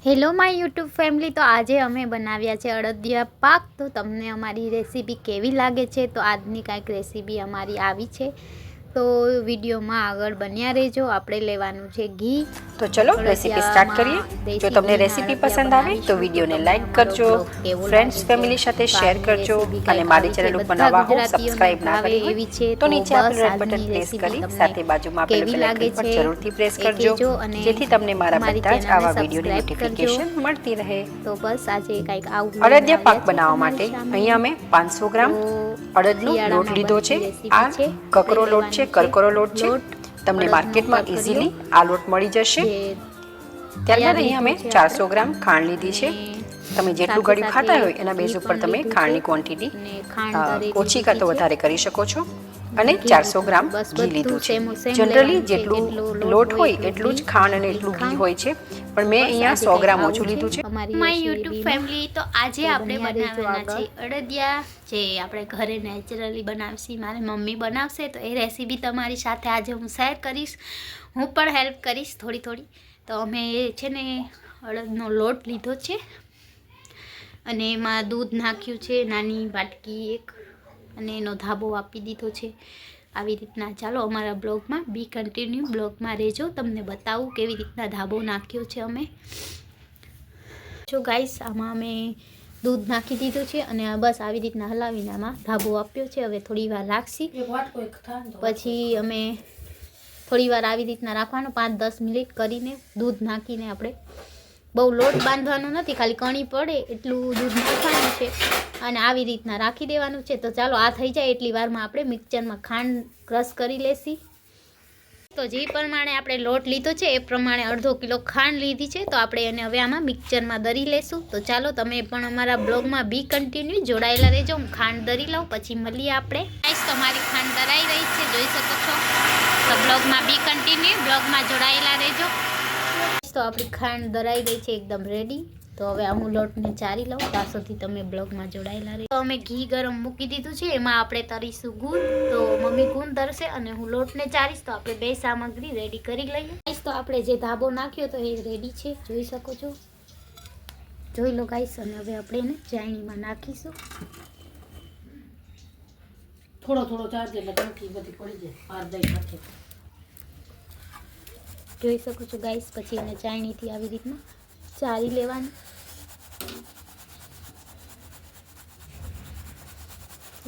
Hello my YouTube family. તો આજે અમે બનાવ્યા છે અડદિયા પાક। તો તમને અમારી રેસીપી કેવી લાગે છે? તો આજની કાંઈક રેસીપી અમારી આવી છે, તો વિડીયોમાં આગળ બન્યા રહેજો। આપણે લેવાનું છે ઘી। તો ચલો રેસીપી સ્ટાર્ટ કરીએ। જો તમને રેસીપી પસંદ આવે તો વિડીયોને લાઈક કરજો, ફ્રેન્ડ્સ ફેમિલી સાથે શેર કરજો અને મારી ચેનલ ઉપર નવા હો સબસ્ક્રાઇબ ના કરી હોય તો નીચે આપેલ રેડ બટન પ્રેસ કરી સાથે બાજુમાં આપેલ બેલ આઇકન પર જરૂરથી પ્રેસ કરજો, જેથી તમને મારા બધા જ આવા વિડીયોની નોટિફિકેશન મળતી રહે। તો બસ આજે કંઈક આવું અડદિયા પાક બનાવવા માટે અહીંયા અમે 500 ગ્રામ અડદનો લોટ લીધો છે। આ કકરો લોટ છે, કરકરો લોટ છે। તમને માર્કેટમાં ઇઝીલી આ લોટ મળી જશે। ત્યારબાદ અહીંયા અમે 400 ગ્રામ ખાંડ લીધી છે। તમે જેટલું ગળ્યું ખાતા હોય એના બેઝ ઉપર તમે ખાંડની ક્વોન્ટિટી ઓછી કાં તો વધારે કરી શકો છો। અને 400 ગ્રામ ઘી લીધું છે। જનરલી જેટલું લોટ હોય એટલું જ ખાંડ અને એટલું ઘી હોય છે, પણ મેં અહીંયા 100 ગ્રામ ઓછું લીધું છે। માય યુટ્યુબ ફેમિલી, તો આજે આપણે બનાવવાના છે અડદિયા, જે આપણે ઘરે નેચરલી બનાવશી। મારી મમ્મી બનાવશે, તો એ રેસીપી તમારી સાથે આજે હું શેર કરીશ। હું પણ હેલ્પ કરીશ થોડી થોડી। તો અમે છે ને અડદનો લોટ લીધો છે અને એમાં દૂધ નાખ્યું છે, નાની વાટકી એક, અને એનો ધાબો આપી દીધો છે આવી રીતના। ચાલો અમારા બ્લોગમાં બી કન્ટિન્યુ, બ્લોગમાં રહેજો, તમને બતાવું કેવી રીતના ધાબો નાખ્યો છે અમે। જો ગાઈસ, આમાં અમે દૂધ નાખી દીધું છે અને બસ આવી રીતના હલાવીને આમાં ધાબો આપ્યો છે। હવે થોડી વાર રાખશી, પછી અમે થોડી વાર આવી રીતના રાખવાનું, 5-10 મિનિટ કરીને દૂધ નાખીને। આપણે બહુ લોટ બાંધવાનો નથી, ખાલી કણી પડે એટલું દૂધ નાખવાનું છે અને આવી રીતના રાખી દેવાનું છે। તો ચાલો આ થઈ જાય એટલી વારમાં આપણે મિક્સરમાં ખાંડ ક્રશ કરી લેશી। તો જે પ્રમાણે આપણે લોટ લીધો છે એ પ્રમાણે અડધો કિલો ખાંડ લીધી છે, તો આપણે એને હવે આમાં મિક્સરમાં દરી લેશું। તો ચાલો તમે પણ અમારા બ્લોગમાં બી કન્ટિન્યુ જોડાયેલા રહેજો। હું ખાંડ દરી લઉં, પછી મળીએ આપણે। ગાઈસ, તો મારી ખાંડ દરાઈ રહી છે, જોઈ શકો છો। તો બ્લોગમાં બી કન્ટિન્યુ, બ્લોગમાં જોડાયેલા રહેજો। તો આપણી ખાંડ દરાઈ ગઈ છે એકદમ રેડી। તો હવે હું લોટને ચારી લઉં, ત્યાં સુધી તમે બ્લોગમાં જોડાયેલા રહે। તો અમે ઘી ગરમ મૂકી દીધું છે, એમાં આપણે તરીશું ગુંદ। તો મમ્મી ગુંદ તરશે અને હું લોટને ચારીશ। તો આપણે બે સામગ્રી રેડી કરી લઈએ। તો આપણે જે ધાબો નાખ્યો તો એ રેડી છે, જોઈ શકો છો, જોઈ લો ગાઈસ। અને હવે આપણે એને ચાયણીમાં નાખીશું। થોડો થોડો ચાર્જ એટલે ગંઠી બધી પડી જાય, પાર દઈ નાખે, જોઈ શકો છો ગાઈસ। પછી એને ચાયણીથી આવી રીતના ચારી લેવાની,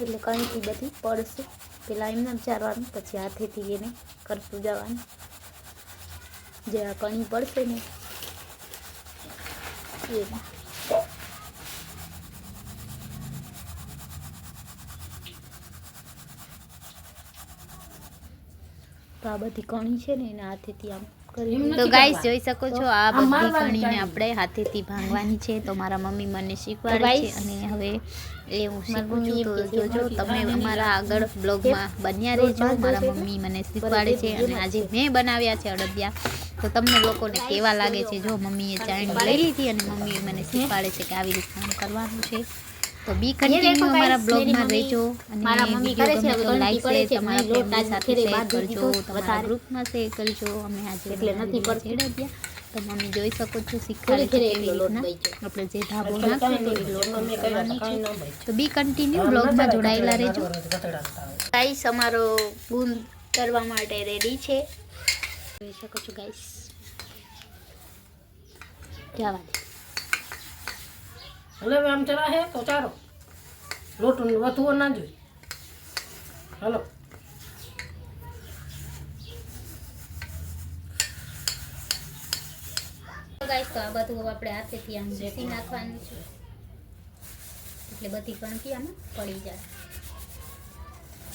એટલે કણીથી બધી પડશે। પેલા એમને ચારવાનું, પછી હાથેથી એને કરતું જવાનું, જે આ કણી પડશે ને એ। તો આ બધી કણી છે ને એને હાથેથી આમ કરી। તો ગાઈસ જોઈ શકો છો, આ બધી કણીને આપણે હાથેથી ભાંગવાની છે। તો મારા મમ્મી મને શીખવાડે છે અને હવે એ હું શીખું છું। તો જોજો તમે અમારા આગળ બ્લોગમાં બન્યા રહેજો। મારા મમ્મી મને શીખવાડે છે અને આજે મેં બનાવ્યા છે અડદિયા। તો તમને લોકોને કેવા લાગે છે? જો મમ્મીએ ચાયણી લઈ લીધી અને મમ્મીએ મને શીખવાડે છે કે આવી રીતના કરવાનું છે। તો બી કન્ટિન્યુ અમારા બ્લોગમાં રહેજો અને મારા મમ્મી કરે છે તો લાઈક શેર તમારા ફેમિલી સાથે શેર કરજો, તમારા ગ્રુપમાં શેર કરજો। અમે આજે એટલે નથી પડતી, તો મમ્મી જોઈ શકો છો શીખવાડે છે કેવી રીતના આપણે જે ધાબો નાખ્યો તો એ લોટ કરવાનો છે। તો બી કન્ટિન્યુ, બ્લોગમાં જોડાયેલા રહેજો। ગાઈસ, અમારો ગુંદ કરવા માટે રેડી છે, જોઈ શકો છો ગાઈસ। જવા હવે આમ ચલા હે તો ચારો લોટ વધવો ના જોઈએ। હાલો, ગાઈસ, તો આ બધું આપણે હાથેથી આમ રેતી નાખવાનું છે, એટલે બધી કણકી આમાં પડી જાય।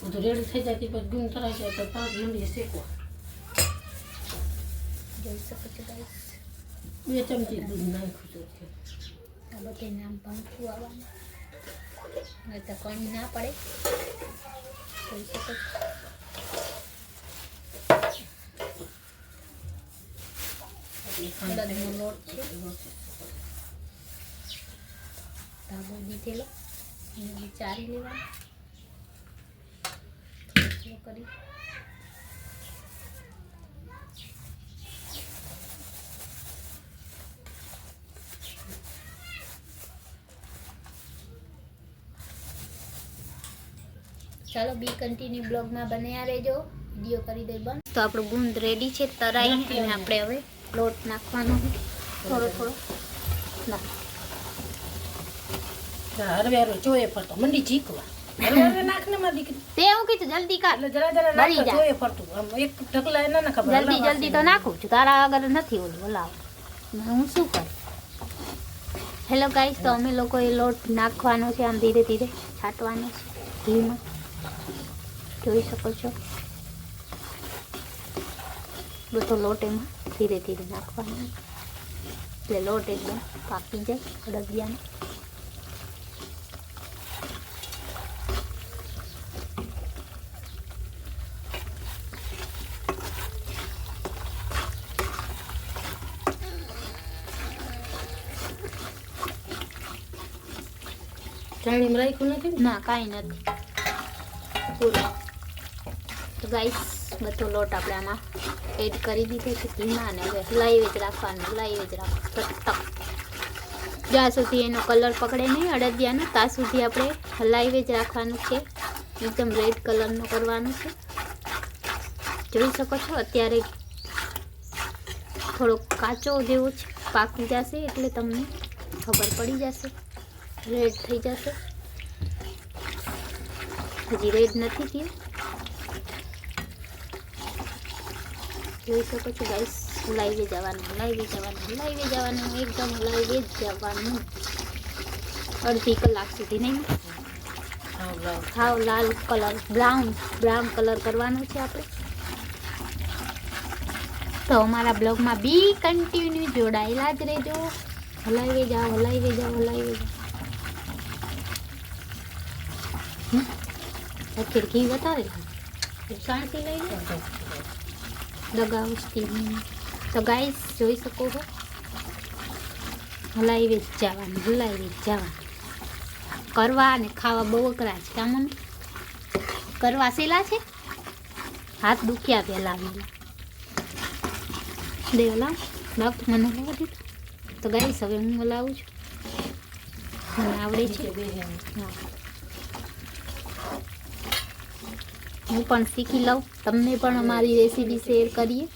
બધું રેડી થઈ જાય પછી ગુંદ થરાય છે તો 5 મિનિટ શેકવા। જોઈ શકો છો ગાઈસ, 2 ચમચી દૂધ નાખ્યું છે। આ બધાને આમ ભાંગતું આવવાનું, નહીં તો કણી ના પડે, જોઈ શકો છો। અડદનો લોટ છે, ધાબો દીધેલો, એને ચારી લેવાનો કરી। ચાલો બી કન્ટિન્યુ બ્લોગમાં બન્યા રહેજો. વિડીયો કરી દે બંધ. તો આપણું ગુંદ રેડી છે તરાઈને, અને આપણે હવે લોટ નાખવાનો છે થોડો થોડો. હરવે હરવે જોઈએ ફરતો મંડી ચીકવા. હરવે હરવે નાખ ને મારી દીકરી. તે હું કીધું જલ્દી કર, એટલે જરા જરા બળી નાખ જાય. જોઈએ ફરતું. આમ એક ઢગલા એના ના ખબર. જલ્દી જલ્દી તો નાખું છું, તારા આગળ નથી ઓલું હલાવ. હું શું કરું? હેલો ગાઈસ, તો અમે લોકોએ લોટ નાખવાનો છે, આમ ધીરે ધીરે છાંટવાનો છે ઘીમાં. જોઈ શકો છો બધો લોટ એમાં ધીરે ધીરે નાખવાનો, એટલે લોટ એકદમ પાકી જાય અડદિયાનો. ચાણીમાં રાખ્યું નથી ને? ના કાંઈ નથી પૂરો. તો ગાઈસ બધો લોટ આપણે આમાં એડ કરી દીધો છે ઘીમાં, અને હવે હલાવી જ રાખવાનું, હલાવી જ રાખવાનું સતત. જ્યાં સુધી એનો કલર પકડે નહીં અડદિયાનો ત્યાં સુધી આપણે હલાવી જ રાખવાનું છે. એકદમ રેડ કલરનો કરવાનું છે. જોઈ શકો છો અત્યારે થોડો કાચો જેવો છે, પાકી જશે એટલે તમને ખબર પડી જશે, રેડ થઈ જશે. હજી રેડ નથી થયું, જોઈ શકો છો ગાઈસ. હલાવી જવાનું, હલાવી જવાનું, હલાવી જવાનું, એકદમ હલાવી જ જવાનું અડધી કલાક સુધી. નહીં હાવ લાલ કલર, બ્રાઉન કલર કરવાનો છે આપણે. તો અમારા બ્લોગમાં બી કન્ટિન્યુ જોડાયેલા જ રહેજો. હલાવી જાઓ, હલાવી જાઓ, હલાવી જાઓ. આખીર ઘી વધારે શાંતિ લઈ લે દગાવતી. તો ગાઈસ જોઈ શકો છો હલાવી જ જવાનું, હલાવી જ જવાનું. કરવા અને ખાવા બહુ અઘરા છે. કામ મમ્મી કરવા સેલા છે, હાથ દુખ્યા પહેલા દે હલાવ લાવ, મને હલાવવા દીધું. તો ગાઈસ હવે હું હલાવું છું, મને આવડે છે. હા હું પણ શીખી લઉં, તમને પણ અમારી રેસીપી શેર કરીએ.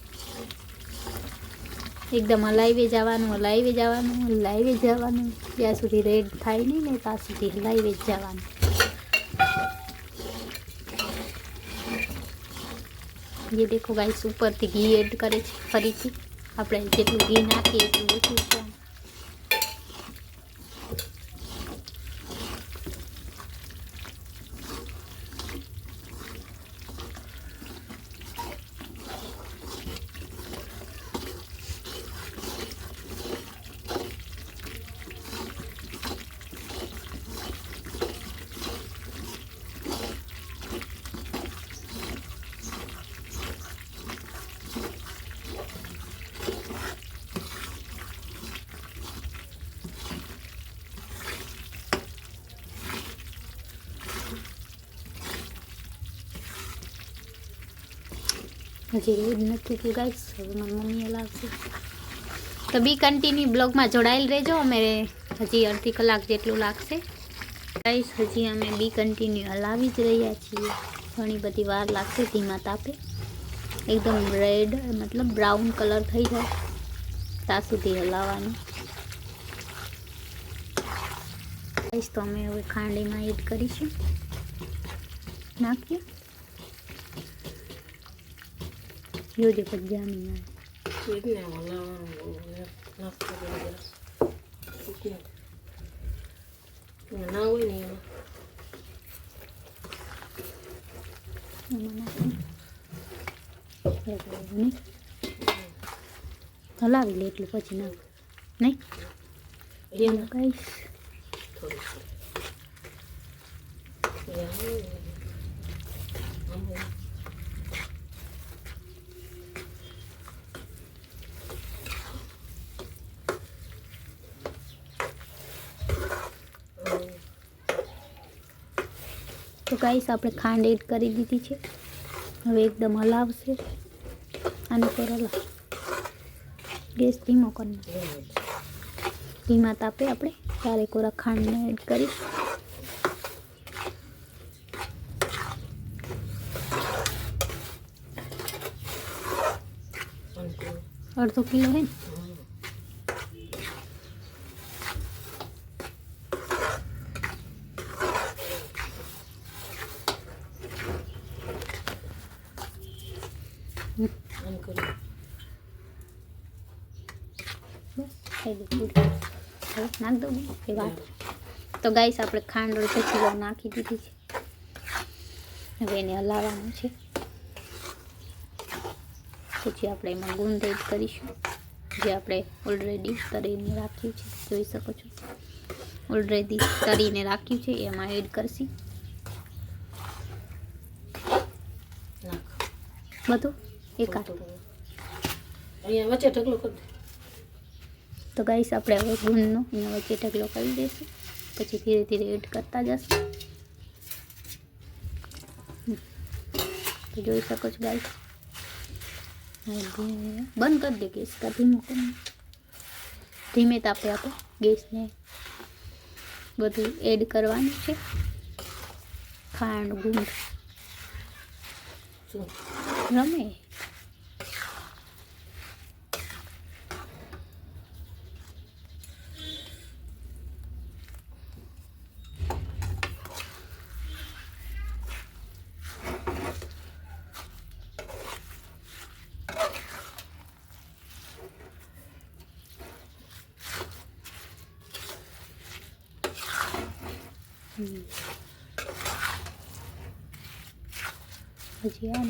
એકદમ હલાવી જવાનું, હલાવી જવાનું, હલાવી જવાનું, જ્યાં સુધી રેડ થાય નહીં ને ત્યાં સુધી હલાવી જ જવાનું. ये देखो गाइस ઉપરથી ઘી એડ કરે છે ફરીથી. આપણે જેટલું ઘી નાખીએ એટલું ઓછું છે. હજી રેડ નથી થયું ગાઈસ, હવે મારી મમ્મી હલાવશે. તો બી કન્ટિન્યુ બ્લોગમાં જોડાયેલ રહેજો. અમે હજી અડધી કલાક જેટલું લાગશે ગાઈસ. હજી અમે બી કન્ટિન્યુ હલાવી જ રહ્યા છીએ, ઘણી બધી વાર લાગશે. ધીમા તાપે એકદમ રેડ મતલબ બ્રાઉન કલર થઈ જાય ત્યાં સુધી હલાવવાનું ગાઈસ. તો અમે હવે ખાંડીમાં એડ કરીશું, નાખીએ. યોજે પજામી ના હોય ને હલાવી લે એટલું પછી નાખ નહીં એમ કહીશ. તો ગાઈસ આપણે ખાંડ એડ કરી દીધી છે, હવે એકદમ હલાવશે. આને પર હલાવ, ગેસ ધીમો કરી ધીમા તાપે આપણે ચારે કોરા ખાંડને એડ કરી. અડધો કિલો હે ને આમ કરી બસ થઈ ગયું પૂરી. હવે નાખ દઉં એ વાત. તો ગાઈસ આપણે ખાંડ અડધો કિલો નાખી દીધી છે. હવે એને હલાવવાનું છે. પછી આપણે એમાં ગુંદ એડ કરીશું જે આપણે ઓલરેડી તળીને રાખ્યું છે. જોઈ શકો છો ઓલરેડી તળીને રાખ્યું છે એમાં એડ કરશી નાખ બધું એકાદ. અહીંયા વચ્ચે ઢગલો કરી દે. તો ગાઈસ આપણે હવે ગુંદનો અહીંયા વચ્ચે ઢગલો કરી દઈશું. પછી ધીરે ધીરે એડ કરતા જશું. તો જોઈ શકો છો ગાઈસ. બંધ કરી દે ગેસ કા ધીમો કરી. ધીમે તાપે આપણે ગેસને બધું એડ કરવાનું છે. ખાંડ ગુંદ શું રમે. હજી આ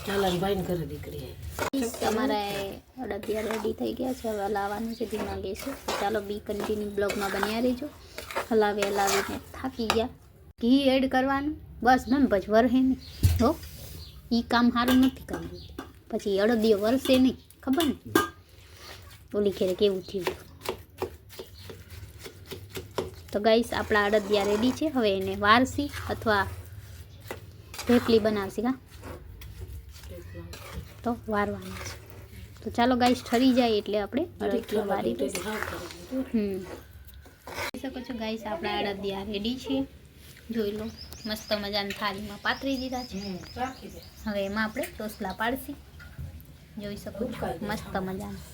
ચાલાન ભાઈને ઘરે દીકરી તમારે અડદિયા રેડી થઈ ગયા છે. હવે હલાવવાનું છે ધીમા ગેસે. ચાલો બી કન્ટિન્યુ બ્લોગમાં બન્યા રહેજો. હલાવીને થાકી ગયા. ઘી એડ કરવાનું બસ મેમ પછી વરસે નહીં હો. એ કામ સારું નથી કરવું. પછી અડદિયો વરસે નહીં ખબર ને ઓલી ઘેરે કેવું થયું. તો ગાઈસ આપણા અડદિયા રેડી છે. હવે એને વારસી અથવા થેપલી બનાવશી કા તો વારવાનું છે. તો ચાલો ગાઈસ ઠરી જાય એટલે આપણે અડદિયા વારી દઈશું. જોઈ શકો છો ગાઈસ આપણા અડદિયા રેડી છે. જોઈ લો મસ્ત મજાની થાળીમાં પાથરી દીધા છે. રાખી દે. હવે એમાં આપણે ટોસલા પાડશી. જોઈ શકો છો મસ્ત મજાના.